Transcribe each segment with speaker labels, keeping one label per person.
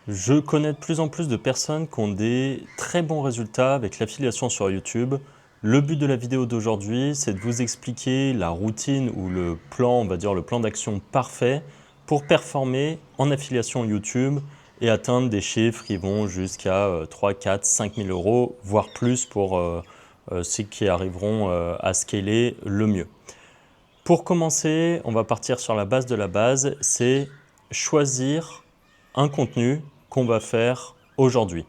Speaker 1: Je connais de plus en plus de personnes qui ont des très bons résultats avec l'affiliation sur YouTube. Le but de la vidéo d'aujourd'hui, c'est de vous expliquer la routine ou le plan, on va dire le plan d'action parfait pour performer en affiliation YouTube et atteindre des chiffres qui vont jusqu'à 3, 4, 5 000 euros, voire plus pour ceux qui arriveront à scaler le mieux. Pour commencer, on va partir sur la base de la base, c'est choisir un contenu qu'on va faire aujourd'hui.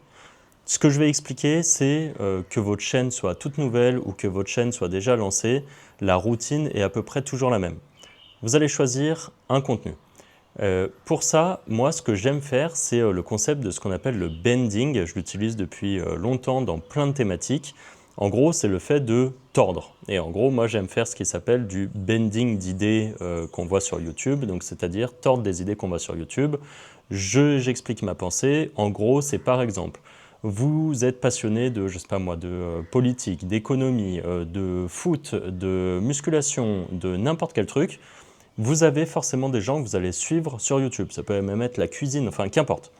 Speaker 1: Ce que je vais expliquer, c'est que votre chaîne soit toute nouvelle ou que votre chaîne soit déjà lancée, la routine est à peu près toujours la même. Vous allez choisir un contenu. Pour ça, moi, ce que j'aime faire, c'est le concept de ce qu'on appelle le bending. Je l'utilise depuis longtemps dans plein de thématiques. En gros, c'est le fait de tordre. Et en gros, moi, j'aime faire ce qui s'appelle du bending d'idées qu'on voit sur YouTube, donc c'est-à-dire tordre des idées qu'on voit sur YouTube. J'explique ma pensée. En gros, c'est par exemple, vous êtes passionné de, je sais pas moi, de politique, d'économie, de foot, de musculation, de n'importe quel truc. Vous avez forcément des gens que vous allez suivre sur YouTube. Ça peut même être la cuisine, enfin qu'importe.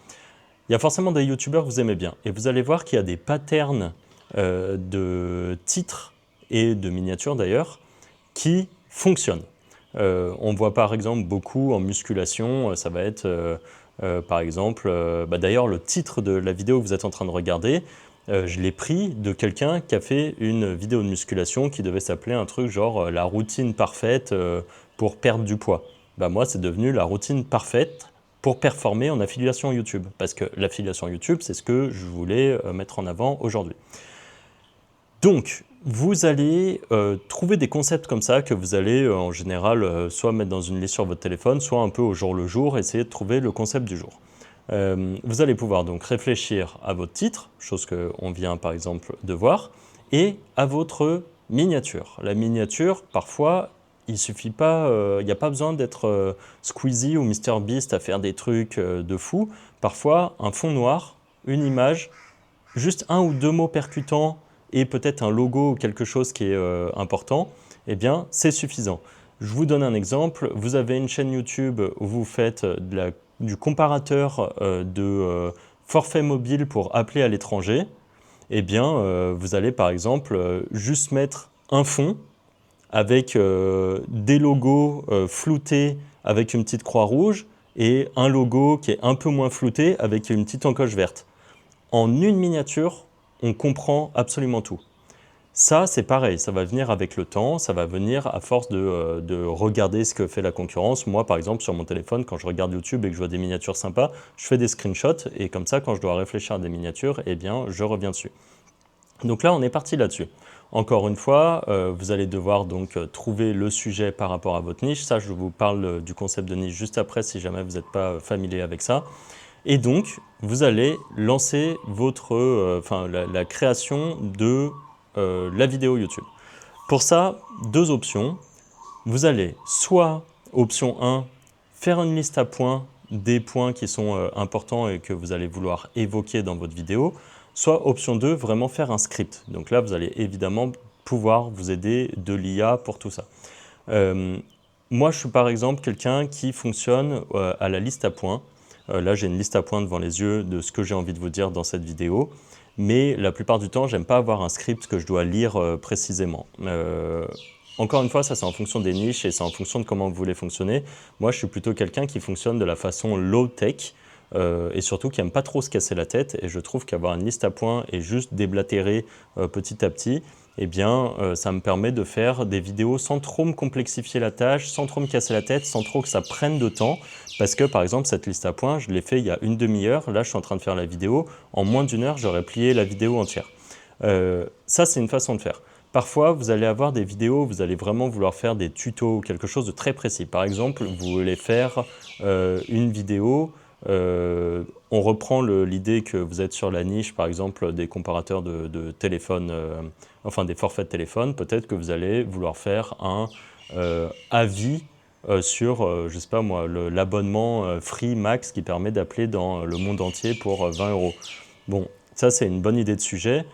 Speaker 1: Il y a forcément des YouTubeurs que vous aimez bien. Et vous allez voir qu'il y a des patterns de titres et de miniatures d'ailleurs qui fonctionnent. On voit par exemple beaucoup en musculation, ça va être par exemple, d'ailleurs le titre de la vidéo que vous êtes en train de regarder, je l'ai pris de quelqu'un qui a fait une vidéo de musculation qui devait s'appeler un truc genre la routine parfaite pour perdre du poids. Moi, c'est devenu la routine parfaite pour performer en affiliation YouTube. Parce que l'affiliation YouTube, c'est ce que je voulais mettre en avant aujourd'hui. Donc, vous allez trouver des concepts comme ça que vous allez en général soit mettre dans une liste sur votre téléphone, soit un peu au jour le jour, essayer de trouver le concept du jour. Vous allez pouvoir donc réfléchir à votre titre, chose qu'on vient par exemple de voir, et à votre miniature. La miniature, parfois, il suffit pas, il n'y a pas besoin d'être Squeezie ou MrBeast à faire des trucs de fou. Parfois, un fond noir, une image, juste un ou deux mots percutants et peut-être un logo ou quelque chose qui est important, eh bien, c'est suffisant. Je vous donne un exemple. Vous avez une chaîne YouTube où vous faites du comparateur de forfait mobile pour appeler à l'étranger. Eh bien, vous allez par exemple juste mettre un fond avec des logos floutés avec une petite croix rouge et un logo qui est un peu moins flouté avec une petite encoche verte. En une miniature, on comprend absolument tout. Ça, c'est pareil, ça va venir avec le temps, ça va venir à force de regarder ce que fait la concurrence. Moi, par exemple, sur mon téléphone, quand je regarde YouTube et que je vois des miniatures sympas, je fais des screenshots et comme ça, quand je dois réfléchir à des miniatures, eh bien, je reviens dessus. Donc là, on est parti là-dessus. Encore une fois, vous allez devoir donc trouver le sujet par rapport à votre niche. Ça, je vous parle du concept de niche juste après si jamais vous n'êtes pas familier avec ça. Et donc, vous allez lancer la création de la vidéo YouTube. Pour ça, deux options. Vous allez soit, option 1, faire une liste à points des points qui sont importants et que vous allez vouloir évoquer dans votre vidéo, soit option 2, vraiment faire un script. Donc là, vous allez évidemment pouvoir vous aider de l'IA pour tout ça. Moi, je suis par exemple quelqu'un qui fonctionne à la liste à points. Là, j'ai une liste à points devant les yeux de ce que j'ai envie de vous dire dans cette vidéo. Mais la plupart du temps, j'aime pas avoir un script que je dois lire précisément. Encore une fois, ça c'est en fonction des niches et c'est en fonction de comment vous voulez fonctionner. Moi, je suis plutôt quelqu'un qui fonctionne de la façon low-tech et surtout qui n'aime pas trop se casser la tête. Et je trouve qu'avoir une liste à points et juste déblatérer petit à petit, eh bien, ça me permet de faire des vidéos sans trop me complexifier la tâche, sans trop me casser la tête, sans trop que ça prenne de temps. Parce que, par exemple, cette liste à points, je l'ai fait il y a une demi-heure. Là, je suis en train de faire la vidéo. En moins d'une heure, j'aurais plié la vidéo entière. Ça, c'est une façon de faire. Parfois, vous allez avoir des vidéos où vous allez vraiment vouloir faire des tutos ou quelque chose de très précis. Par exemple, vous voulez faire une vidéo, on reprend l'idée que vous êtes sur la niche, par exemple, des comparateurs de téléphone, enfin des forfaits de téléphone. Peut-être que vous allez vouloir faire un avis sur, je sais pas moi, l'abonnement Free Max qui permet d'appeler dans le monde entier pour 20 euros. Bon, ça c'est une bonne idée de sujet.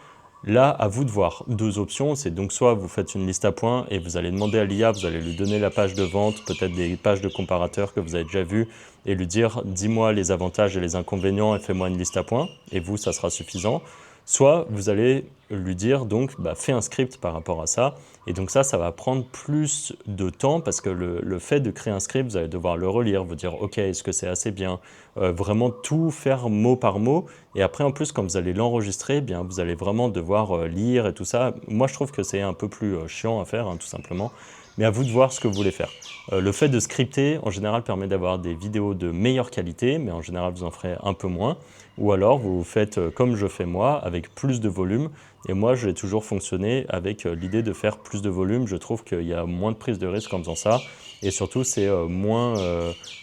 Speaker 1: Là, à vous de voir. Deux options, c'est donc soit vous faites une liste à points et vous allez demander à l'IA, vous allez lui donner la page de vente, peut-être des pages de comparateurs que vous avez déjà vues, et lui dire « dis-moi les avantages et les inconvénients et fais-moi une liste à points », et vous, ça sera suffisant. Soit vous allez lui dire donc bah, fais un script par rapport à ça, et donc ça va prendre plus de temps parce que le fait de créer un script, vous allez devoir le relire, vous dire ok, est-ce que c'est assez bien, vraiment tout faire mot par mot, et après en plus quand vous allez l'enregistrer, eh bien vous allez vraiment devoir lire et tout ça. Moi je trouve que c'est un peu plus chiant à faire, hein, tout simplement, mais à vous de voir ce que vous voulez faire. Le fait de scripter, en général, permet d'avoir des vidéos de meilleure qualité, mais en général, vous en ferez un peu moins. Ou alors, vous faites comme je fais moi, avec plus de volume. Et moi, j'ai toujours fonctionné avec l'idée de faire plus de volume. Je trouve qu'il y a moins de prise de risque en faisant ça. Et surtout, c'est moins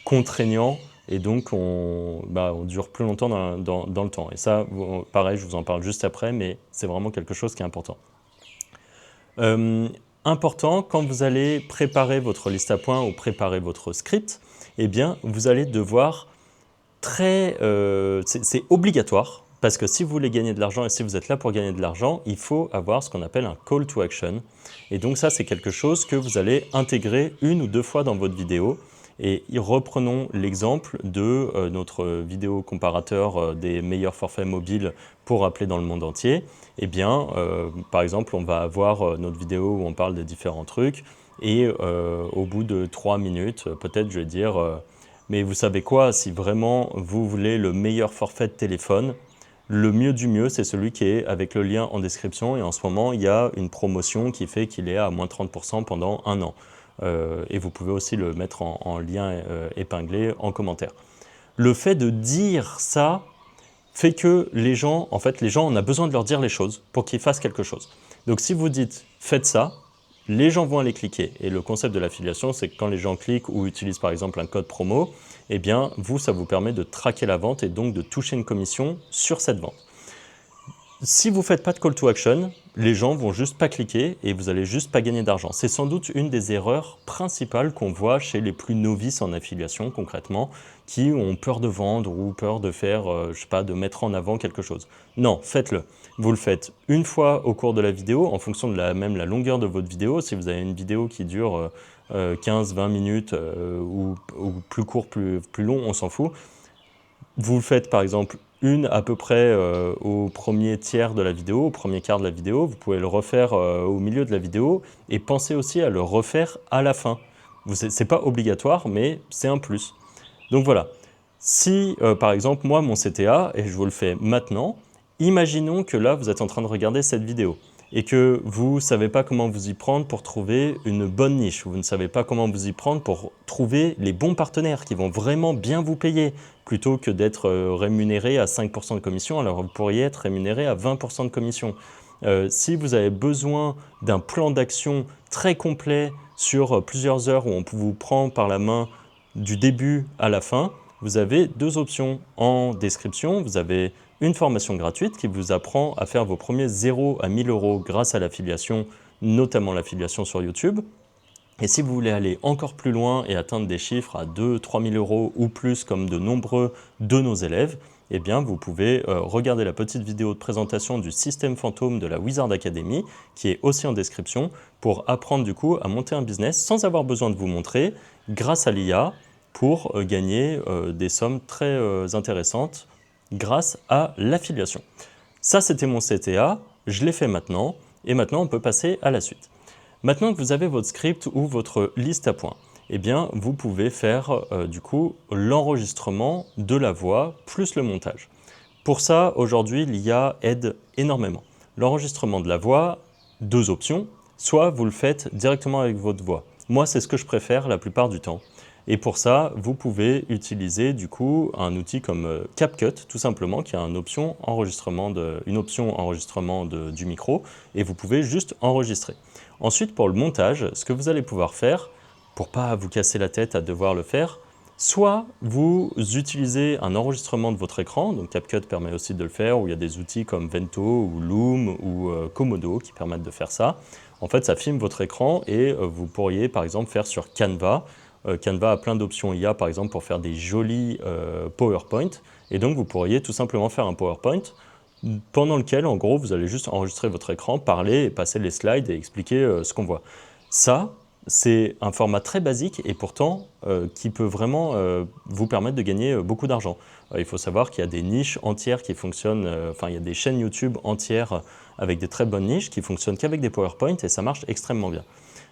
Speaker 1: contraignant. Et donc, on dure plus longtemps dans le temps. Et ça, pareil, je vous en parle juste après, mais c'est vraiment quelque chose qui est important. Important, quand vous allez préparer votre liste à points ou préparer votre script, eh bien, vous allez devoir c'est obligatoire, parce que si vous voulez gagner de l'argent et si vous êtes là pour gagner de l'argent, il faut avoir ce qu'on appelle un call to action. Et donc ça, c'est quelque chose que vous allez intégrer une ou deux fois dans votre vidéo. Et reprenons l'exemple de notre vidéo comparateur des meilleurs forfaits mobiles pour appeler dans le monde entier. Eh bien, par exemple, on va avoir notre vidéo où on parle des différents trucs, et au bout de 3 minutes, peut-être je vais dire mais vous savez quoi, si vraiment vous voulez le meilleur forfait de téléphone, le mieux du mieux, c'est celui qui est avec le lien en description. Et en ce moment, il y a une promotion qui fait qu'il est à moins 30% pendant un an. Et vous pouvez aussi le mettre en lien épinglé en commentaire. Le fait de dire ça fait que les gens, on a besoin de leur dire les choses pour qu'ils fassent quelque chose. Donc si vous dites « faites ça », les gens vont aller cliquer. Et le concept de l'affiliation, c'est que quand les gens cliquent ou utilisent par exemple un code promo, eh bien vous, ça vous permet de traquer la vente et donc de toucher une commission sur cette vente. Si vous ne faites pas de call to action, les gens vont juste pas cliquer et vous allez juste pas gagner d'argent. C'est sans doute une des erreurs principales qu'on voit chez les plus novices en affiliation concrètement, qui ont peur de vendre ou peur de faire, je sais pas, de mettre en avant quelque chose. Non, faites-le. Vous le faites une fois au cours de la vidéo, en fonction de la longueur de votre vidéo. Si vous avez une vidéo qui dure 15-20 minutes ou plus court, plus long, on s'en fout. Vous le faites par exemple une à peu près au premier tiers de la vidéo, au premier quart de la vidéo. Vous pouvez le refaire au milieu de la vidéo et pensez aussi à le refaire à la fin. Ce n'est pas obligatoire, mais c'est un plus. Donc voilà. Si par exemple moi mon CTA, et je vous le fais maintenant, imaginons que là vous êtes en train de regarder cette vidéo et que vous ne savez pas comment vous y prendre pour trouver une bonne niche, vous ne savez pas comment vous y prendre pour trouver les bons partenaires qui vont vraiment bien vous payer, plutôt que d'être rémunéré à 5% de commission, alors vous pourriez être rémunéré à 20% de commission. Si vous avez besoin d'un plan d'action très complet sur plusieurs heures où on vous prend par la main du début à la fin, vous avez deux options en description. Vous avez une formation gratuite qui vous apprend à faire vos premiers 0 à 1000 euros grâce à l'affiliation, notamment l'affiliation sur YouTube. Et si vous voulez aller encore plus loin et atteindre des chiffres à 2-3 000 euros ou plus comme de nombreux de nos élèves, eh bien vous pouvez regarder la petite vidéo de présentation du système fantôme de la Wizard Academy qui est aussi en description pour apprendre du coup à monter un business sans avoir besoin de vous montrer grâce à l'IA pour gagner des sommes très intéressantes grâce à l'affiliation. Ça, c'était mon CTA, je l'ai fait maintenant, et maintenant on peut passer à la suite. Maintenant que vous avez votre script ou votre liste à points, eh bien, vous pouvez faire du coup l'enregistrement de la voix plus le montage. Pour ça, aujourd'hui, l'IA aide énormément. L'enregistrement de la voix, deux options. Soit vous le faites directement avec votre voix. Moi, c'est ce que je préfère la plupart du temps. Et pour ça, vous pouvez utiliser du coup un outil comme CapCut, tout simplement, qui a une option enregistrement du micro, et vous pouvez juste enregistrer. Ensuite, pour le montage, ce que vous allez pouvoir faire, pour ne pas vous casser la tête à devoir le faire, soit vous utilisez un enregistrement de votre écran, donc CapCut permet aussi de le faire, où il y a des outils comme Vento ou Loom ou Komodo qui permettent de faire ça. En fait, ça filme votre écran et vous pourriez par exemple faire sur Canva. Canva a plein d'options IA par exemple pour faire des jolis PowerPoint, et donc vous pourriez tout simplement faire un PowerPoint, pendant lequel, en gros, vous allez juste enregistrer votre écran, parler et passer les slides et expliquer ce qu'on voit. Ça, c'est un format très basique et pourtant qui peut vraiment vous permettre de gagner beaucoup d'argent. Il faut savoir qu'il y a des niches entières qui fonctionnent, enfin il y a des chaînes YouTube entières avec des très bonnes niches qui fonctionnent qu'avec des PowerPoint et ça marche extrêmement bien.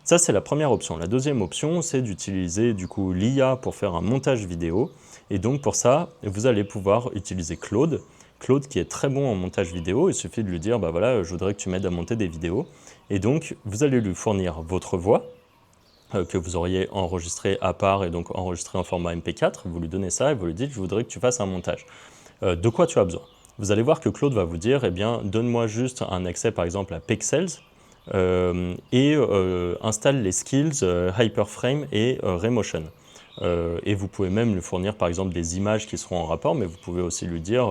Speaker 1: Ça, c'est la première option. La deuxième option, c'est d'utiliser du coup l'IA pour faire un montage vidéo. Et donc pour ça, vous allez pouvoir utiliser Claude. Claude qui est très bon en montage vidéo, il suffit de lui dire, bah voilà, je voudrais que tu m'aides à monter des vidéos. Et donc, vous allez lui fournir votre voix, que vous auriez enregistré à part et donc enregistré en format MP4, vous lui donnez ça et vous lui dites, je voudrais que tu fasses un montage. De quoi tu as besoin? Vous allez voir que Claude va vous dire, eh bien, donne-moi juste un accès par exemple à Pexels et installe les skills Hyperframe et Raymotion. Et vous pouvez même lui fournir par exemple des images qui seront en rapport, mais vous pouvez aussi lui dire,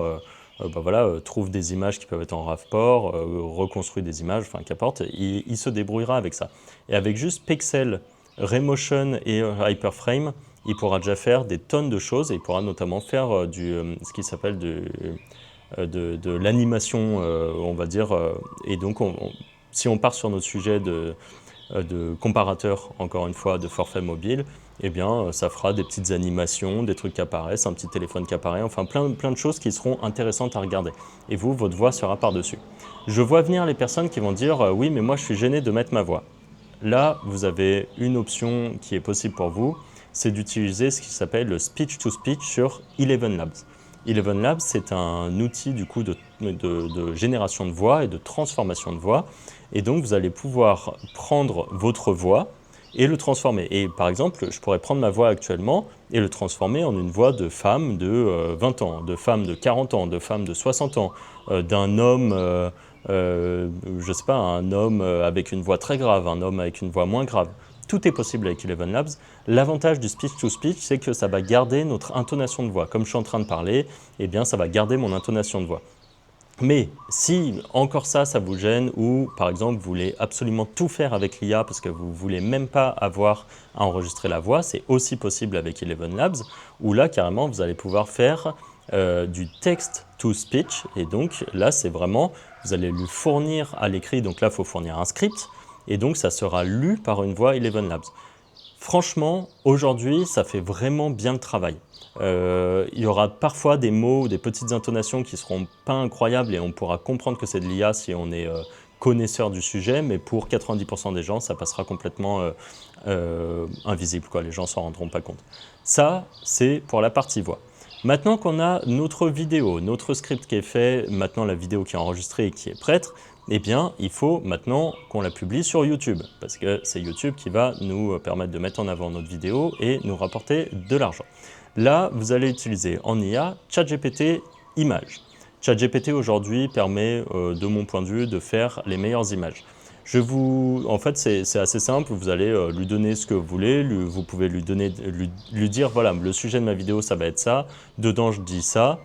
Speaker 1: bah voilà, trouve des images qui peuvent être en rapport, reconstruis des images, enfin qu'importe, il se débrouillera avec ça. Et avec juste Pexel, Raymotion et Hyperframe, il pourra déjà faire des tonnes de choses et il pourra notamment faire ce qui s'appelle de l'animation, on va dire. Et donc, si on part sur notre sujet de comparateur, encore une fois, de forfait mobile, eh bien, ça fera des petites animations, des trucs qui apparaissent, un petit téléphone qui apparaît, enfin plein de choses qui seront intéressantes à regarder. Et vous, votre voix sera par-dessus. Je vois venir les personnes qui vont dire oui, mais moi je suis gêné de mettre ma voix. Là, vous avez une option qui est possible pour vous, c'est d'utiliser ce qui s'appelle le speech-to-speech sur Eleven Labs. Eleven Labs, c'est un outil du coup de génération de voix et de transformation de voix. Et donc, vous allez pouvoir prendre votre voix et le transformer. Et par exemple, je pourrais prendre ma voix actuellement et le transformer en une voix de femme de 20 ans, de femme de 40 ans, de femme de 60 ans, d'un homme, je ne sais pas, un homme avec une voix très grave, un homme avec une voix moins grave. Tout est possible avec Eleven Labs. L'avantage du speech-to-speech, c'est que ça va garder notre intonation de voix. Comme je suis en train de parler, eh bien, ça va garder mon intonation de voix. Mais si encore ça vous gêne ou par exemple vous voulez absolument tout faire avec l'IA parce que vous ne voulez même pas avoir à enregistrer la voix, c'est aussi possible avec Eleven Labs où là carrément vous allez pouvoir faire du text to speech et donc là c'est vraiment, vous allez lui fournir à l'écrit, donc là il faut fournir un script et donc ça sera lu par une voix Eleven Labs. Franchement, aujourd'hui, ça fait vraiment bien le travail. Il y aura parfois des mots ou des petites intonations qui ne seront pas incroyables et on pourra comprendre que c'est de l'IA si on est connaisseur du sujet, mais pour 90% des gens, ça passera complètement invisible, quoi. Les gens ne s'en rendront pas compte. Ça, c'est pour la partie voix. Maintenant qu'on a notre vidéo, notre script qui est fait, maintenant la vidéo qui est enregistrée et qui est prête, eh bien, il faut maintenant qu'on la publie sur YouTube, parce que c'est YouTube qui va nous permettre de mettre en avant notre vidéo et nous rapporter de l'argent. Là, vous allez utiliser en IA ChatGPT Images. ChatGPT aujourd'hui permet, de mon point de vue, de faire les meilleures images. En fait, c'est assez simple, vous allez lui donner ce que vous voulez, vous pouvez lui dire, voilà, le sujet de ma vidéo, ça va être ça, dedans je dis ça,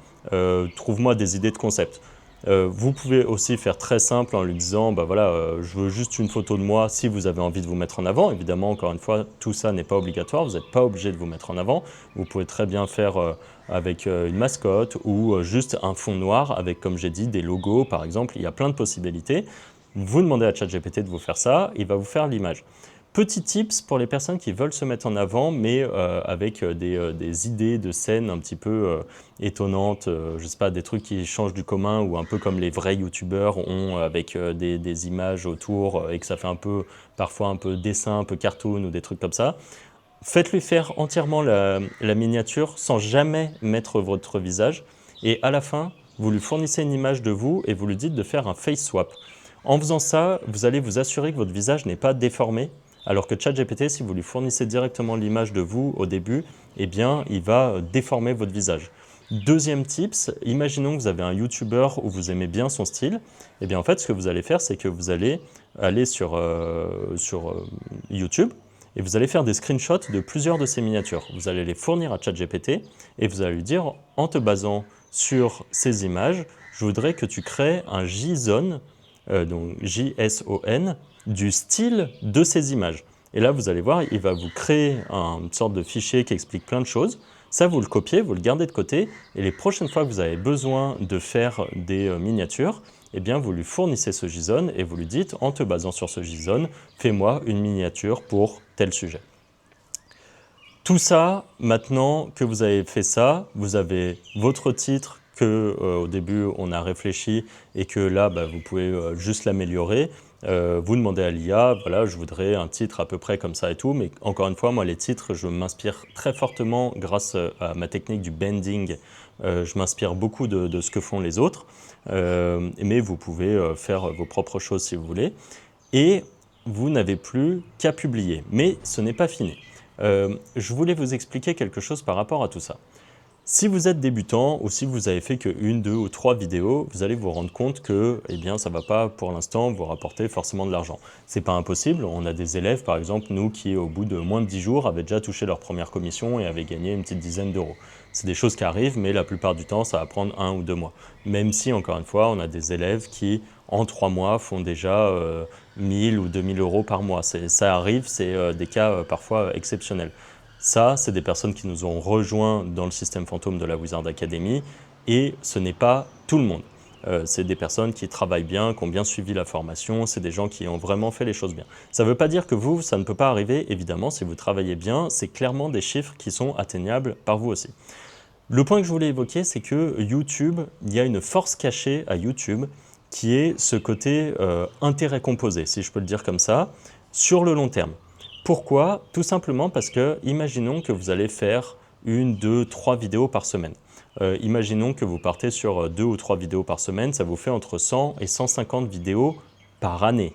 Speaker 1: trouve-moi des idées de concept. Vous pouvez aussi faire très simple en lui disant, bah voilà, je veux juste une photo de moi si vous avez envie de vous mettre en avant. Évidemment, encore une fois, tout ça n'est pas obligatoire, vous n'êtes pas obligé de vous mettre en avant. Vous pouvez très bien faire avec une mascotte ou juste un fond noir avec, comme j'ai dit, des logos par exemple. Il y a plein de possibilités. Vous demandez à ChatGPT de vous faire ça, il va vous faire l'image. Petit tips pour les personnes qui veulent se mettre en avant, mais avec des idées de scènes un petit peu étonnantes, je ne sais pas, des trucs qui changent du commun ou un peu comme les vrais youtubeurs ont avec des images autour et que ça fait parfois un peu dessin, un peu cartoon ou des trucs comme ça. Faites-lui faire entièrement la miniature sans jamais mettre votre visage et à la fin, vous lui fournissez une image de vous et vous lui dites de faire un face swap. En faisant ça, vous allez vous assurer que votre visage n'est pas déformé, alors que ChatGPT, si vous lui fournissez directement l'image de vous au début, eh bien, il va déformer votre visage. Deuxième tips, imaginons que vous avez un YouTuber où vous aimez bien son style. Eh bien, en fait, ce que vous allez faire, c'est que vous allez aller sur YouTube et vous allez faire des screenshots de plusieurs de ces miniatures. Vous allez les fournir à ChatGPT et vous allez lui dire, en te basant sur ces images, je voudrais que tu crées un JSON, donc JSON, du style de ces images. Et là, vous allez voir, il va vous créer une sorte de fichier qui explique plein de choses. Ça, vous le copiez, vous le gardez de côté et les prochaines fois que vous avez besoin de faire des miniatures, eh bien, vous lui fournissez ce JSON et vous lui dites, en te basant sur ce JSON, fais-moi une miniature pour tel sujet. Tout ça, maintenant que vous avez fait ça, vous avez votre titre que au début on a réfléchi et que là vous pouvez juste l'améliorer. Vous demandez à l'IA, voilà, je voudrais un titre à peu près comme ça et tout, mais encore une fois, moi les titres, je m'inspire très fortement grâce à ma technique du bending. Je m'inspire beaucoup de ce que font les autres, mais vous pouvez faire vos propres choses si vous voulez. Et vous n'avez plus qu'à publier, mais ce n'est pas fini. Je voulais vous expliquer quelque chose par rapport à tout ça. Si vous êtes débutant ou si vous avez fait que 1, 2 ou 3 vidéos, vous allez vous rendre compte que ça ne va pas pour l'instant vous rapporter forcément de l'argent. Ce n'est pas impossible, on a des élèves par exemple, nous qui au bout de moins de 10 jours avaient déjà touché leur première commission et avaient gagné une petite dizaine d'euros. C'est des choses qui arrivent, mais la plupart du temps ça va prendre 1 ou 2 mois. Même si encore une fois on a des élèves qui en 3 mois font déjà 1000 ou 2000 euros par mois. Ça arrive, c'est des cas parfois exceptionnels. Ça, c'est des personnes qui nous ont rejoints dans le système fantôme de la Wizard Academy et ce n'est pas tout le monde. C'est des personnes qui travaillent bien, qui ont bien suivi la formation, c'est des gens qui ont vraiment fait les choses bien. Ça ne veut pas dire que vous, ça ne peut pas arriver, évidemment, si vous travaillez bien, c'est clairement des chiffres qui sont atteignables par vous aussi. Le point que je voulais évoquer, c'est que YouTube, il y a une force cachée à YouTube qui est ce côté intérêt composé, si je peux le dire comme ça, sur le long terme. Pourquoi? Tout simplement parce que, imaginons que vous allez faire 1, 2, 3 vidéos par semaine. Imaginons que vous partez sur 2 ou 3 vidéos par semaine, ça vous fait entre 100 et 150 vidéos par année.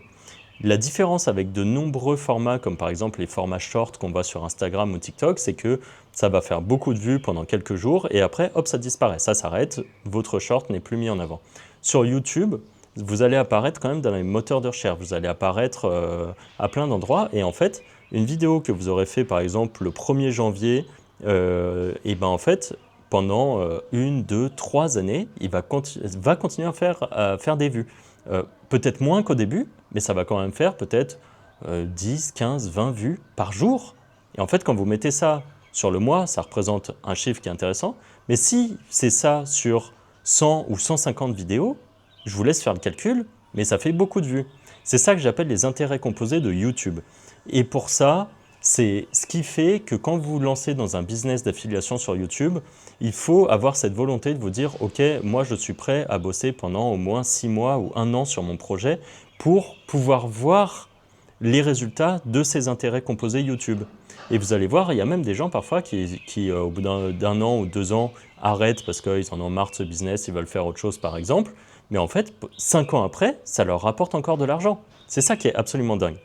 Speaker 1: La différence avec de nombreux formats, comme par exemple les formats short qu'on voit sur Instagram ou TikTok, c'est que ça va faire beaucoup de vues pendant quelques jours et après, hop, ça disparaît, ça s'arrête, votre short n'est plus mis en avant. Sur YouTube, vous allez apparaître quand même dans les moteurs de recherche, vous allez apparaître à plein d'endroits et en fait, une vidéo que vous aurez fait par exemple le 1er janvier, et en fait, pendant 1, 2, 3 années, il va continuer à faire des vues. Peut-être moins qu'au début, mais ça va quand même faire peut-être 10, 15, 20 vues par jour. Et en fait, quand vous mettez ça sur le mois, ça représente un chiffre qui est intéressant. Mais si c'est ça sur 100 ou 150 vidéos, je vous laisse faire le calcul, mais ça fait beaucoup de vues. C'est ça que j'appelle les intérêts composés de YouTube. Et pour ça, c'est ce qui fait que quand vous vous lancez dans un business d'affiliation sur YouTube, il faut avoir cette volonté de vous dire « Ok, moi je suis prêt à bosser pendant au moins 6 mois ou 1 an sur mon projet pour pouvoir voir les résultats de ces intérêts composés YouTube. » Et vous allez voir, il y a même des gens parfois qui au bout d'un an ou 2 ans, arrêtent parce qu'ils en ont marre de ce business, ils veulent faire autre chose par exemple. Mais en fait, 5 ans après, ça leur rapporte encore de l'argent. C'est ça qui est absolument dingue.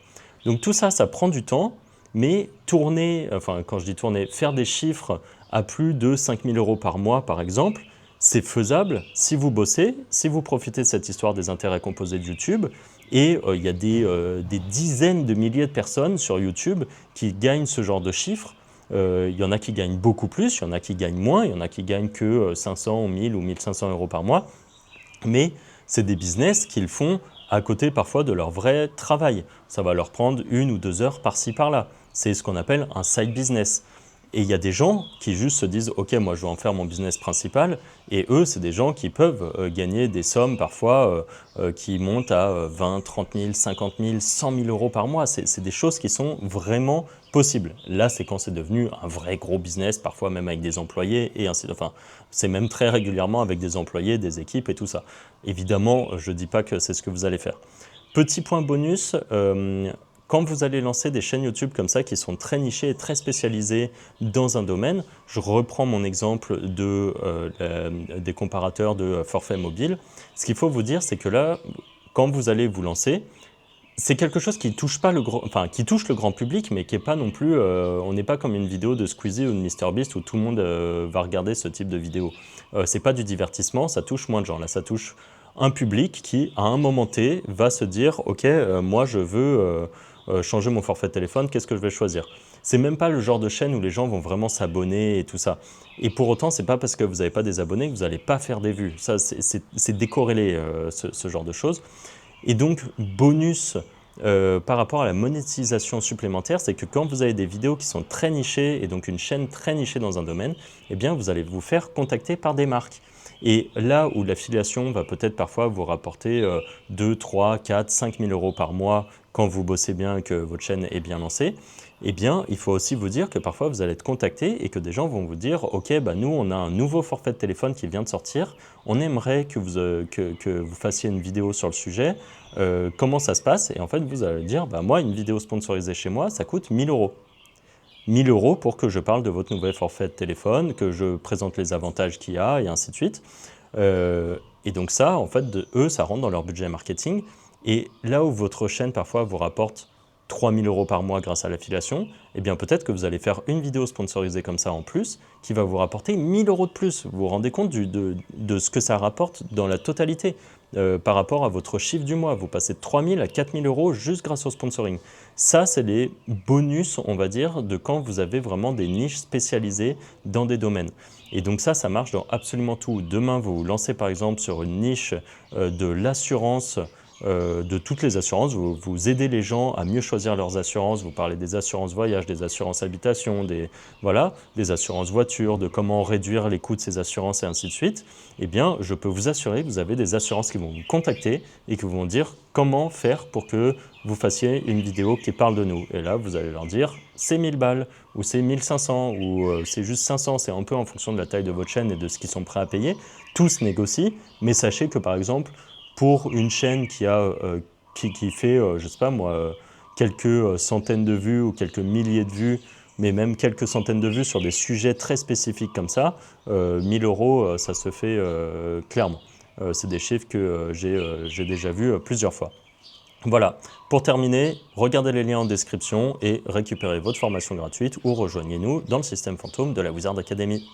Speaker 1: Donc tout ça, ça prend du temps, mais tourner, enfin quand je dis tourner, faire des chiffres à plus de 5000 euros par mois par exemple, c'est faisable si vous bossez, si vous profitez de cette histoire des intérêts composés de YouTube. Et il y a des dizaines de milliers de personnes sur YouTube qui gagnent ce genre de chiffres. Il y en a qui gagnent beaucoup plus, il y en a qui gagnent moins, il y en a qui gagnent que 500, 1000 ou 1500 euros par mois. Mais c'est des business qu'ils font à côté parfois de leur vrai travail. Ça va leur prendre 1 ou 2 heures par-ci par-là. C'est ce qu'on appelle un side business. Et il y a des gens qui juste se disent « Ok, moi je vais en faire mon business principal » et eux, c'est des gens qui peuvent gagner des sommes parfois qui montent à 20, 30 000, 50 000, 100 000 euros par mois. C'est des choses qui sont vraiment possibles. Là, c'est quand c'est devenu un vrai gros business, parfois même avec des employés et ainsi de suite. Enfin, c'est même très régulièrement avec des employés, des équipes et tout ça. Évidemment, je ne dis pas que c'est ce que vous allez faire. Petit point bonus, quand vous allez lancer des chaînes YouTube comme ça qui sont très nichées et très spécialisées dans un domaine, je reprends mon exemple des comparateurs de forfait mobile. Ce qu'il faut vous dire, c'est que là, quand vous allez vous lancer, c'est quelque chose qui touche pas qui touche le grand public, mais qui est pas non plus. On n'est pas comme une vidéo de Squeezie ou de MrBeast où tout le monde va regarder ce type de vidéo. C'est pas du divertissement, ça touche moins de gens. Là, ça touche un public qui, à un moment T, va se dire « Ok, moi je veux changer mon forfait de téléphone, qu'est-ce que je vais choisir ?» C'est même pas le genre de chaîne où les gens vont vraiment s'abonner et tout ça. Et pour autant, c'est pas parce que vous n'avez pas des abonnés que vous n'allez pas faire des vues. Ça, c'est décorrélé, ce genre de choses. Et donc, bonus par rapport à la monétisation supplémentaire, c'est que quand vous avez des vidéos qui sont très nichées et donc une chaîne très nichée dans un domaine, eh bien vous allez vous faire contacter par des marques. Et là où l'affiliation va peut-être parfois vous rapporter 2, 3, 4, 5 000 euros par mois quand vous bossez bien et que votre chaîne est bien lancée, eh bien, il faut aussi vous dire que parfois vous allez être contacté et que des gens vont vous dire « Ok, bah nous, on a un nouveau forfait de téléphone qui vient de sortir, on aimerait que vous fassiez une vidéo sur le sujet, comment ça se passe ?» Et en fait, vous allez dire bah, « Moi, une vidéo sponsorisée chez moi, ça coûte 1 000 euros. 1 000 euros pour que je parle de votre nouvel forfait de téléphone, que je présente les avantages qu'il y a et ainsi de suite. Et donc ça, en fait, eux, ça rentre dans leur budget marketing. Et là où votre chaîne, parfois, vous rapporte 3 000 euros par mois grâce à l'affiliation, eh bien peut-être que vous allez faire une vidéo sponsorisée comme ça en plus, qui va vous rapporter 1 000 euros de plus. Vous vous rendez compte de ce que ça rapporte dans la totalité par rapport à votre chiffre du mois. Vous passez de 3 000 à 4 000 euros juste grâce au sponsoring. Ça, c'est les bonus, on va dire, de quand vous avez vraiment des niches spécialisées dans des domaines. Et donc ça marche dans absolument tout. Demain, vous vous lancez par exemple sur une niche de l'assurance, de toutes les assurances, vous aidez les gens à mieux choisir leurs assurances, vous parlez des assurances voyage, des assurances habitation, des assurances voitures, de comment réduire les coûts de ces assurances et ainsi de suite, eh bien, je peux vous assurer que vous avez des assurances qui vont vous contacter et qui vont dire comment faire pour que vous fassiez une vidéo qui parle de nous. Et là, vous allez leur dire, c'est 1000 balles, ou c'est 1500, ou c'est juste 500, c'est un peu en fonction de la taille de votre chaîne et de ce qu'ils sont prêts à payer. Tout se négocie, mais sachez que par exemple, pour une chaîne qui fait, je ne sais pas moi, quelques centaines de vues ou quelques milliers de vues, mais même quelques centaines de vues sur des sujets très spécifiques comme ça, 1 000 euros, ça se fait clairement. C'est des chiffres que j'ai déjà vus plusieurs fois. Voilà, pour terminer, regardez les liens en description et récupérez votre formation gratuite ou rejoignez-nous dans le système fantôme de la Wizard Academy.